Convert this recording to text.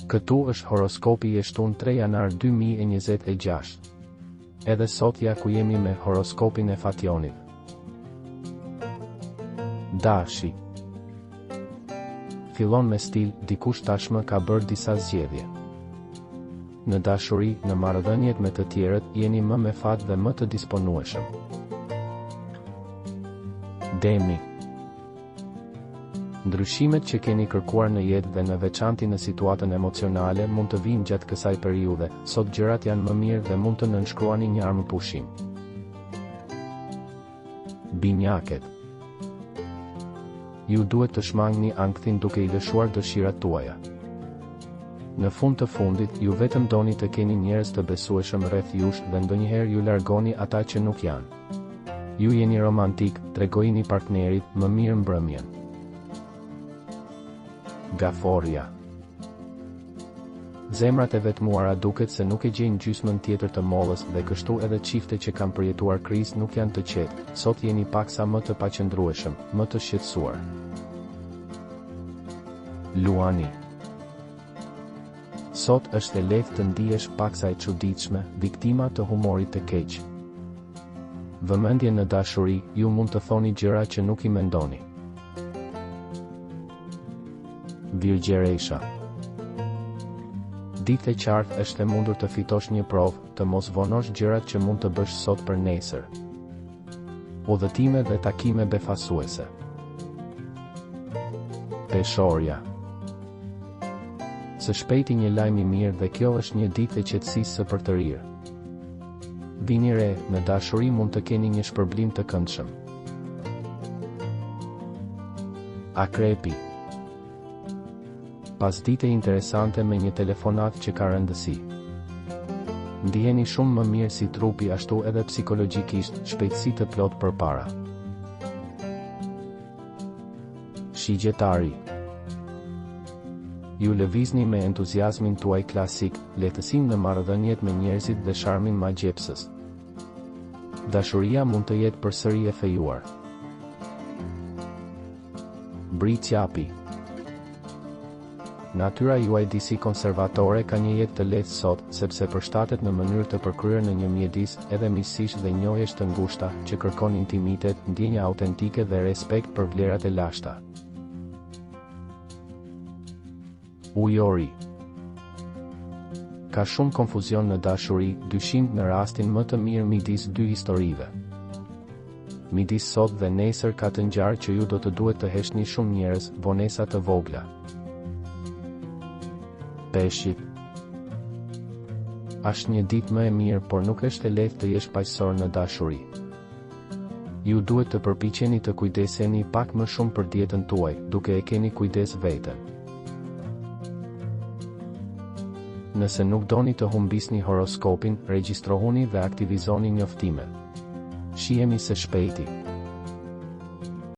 Këtu është horoskopi i shtunë 3 janar 2026. Edhe sot ja ku jemi me horoskopin e Fationit. Dashi. Fillon me stil, dikush tashmë ka bërë disa zgjedhje. Në dashuri, në marrëdhëniet me të tjerët, jeni më me fat dhe më të disponueshëm. Demi. Ndryshimet që keni kërkuar në jetë dhe në veçanti në situatën emocionale mund të vinë gjatë kësaj periudhe, sot gjërat janë më mirë dhe mund të nënshkruani një armë pushim. Binjaket. Ju duhet të shmangni ankthin duke i lëshuar dëshirat tuaja. Në fund të fundit, ju vetëm doni të keni njerëz të besueshëm rreth jush dhe ndonjëherë ju largoni ata që nuk janë. Ju jeni romantik, tregojini partnerit më mirë mbrëmjen. Gaforia. Zemrat e vetmuara duket se nuk e gjejnë gjysmën tjetër të mollës dhe kështu edhe çifte që kanë përjetuar krizë nuk janë të qetë, sot jeni paksa më të paqëndrueshëm, më të shqetësuar. Luani. Sot është e lehtë të ndihesh paksa e çuditshme, viktima të humorit të keq. Vëmendje në dashuri, ju mund të thoni gjëra që nuk i mendoni. Virgjeresha. Ditë e qartë është e mundur të fitosh një provë, të mos vonosh gjërat që mund të bësh sot për nesër. Udhëtime dhe takime befasuese. Peshorja. Së shpejti një lajm i mirë dhe kjo është një ditë e qetësisë së përtërirë. Vini re, në dashuri mund të keni një shpërblim të këndshëm. Akrepi. Pas dite interesante me një telefonat që ka rëndësi. Ndiheni shumë më mirë si trupi ashtu edhe psikologjikisht, shpejtësi të plot përpara. Shigjetari. Ju lëvizni me entuziazmin tuaj klasik, lehtësinë në marrëdhëniet me njerëzit dhe sharmin magjepsës. Dashuria mund të jetë përsëri e fejuar. Bricjapi. Natyra juaj disi konservatore ka një jetë të lehtë sot, sepse përshtatet në mënyrë të përkryer në një mjedis edhe miqësish dhe njohjesh të ngushta, që kërkon intimitet, ndjenja autentike dhe respekt për vlerat e lashta. Ujori. Ka shumë konfuzion në dashuri, dyshim në rastin më të mirë midis dy historive. Midis sot dhe nesër ka të ngjarë që ju do të duhet të heshni shumë njerëz, vonesa të vogla. Peshqit. Është një ditë më e mirë, por nuk është e lehtë të jesh paqësor në dashuri. Ju duhet të përpiqeni të kujdeseni pak më shumë për dietën tuaj, duke e keni kujdes veten. Nëse nuk doni të humbisni horoskopin, regjistrohuni dhe aktivizoni njoftimet. Shihemi së shpejti.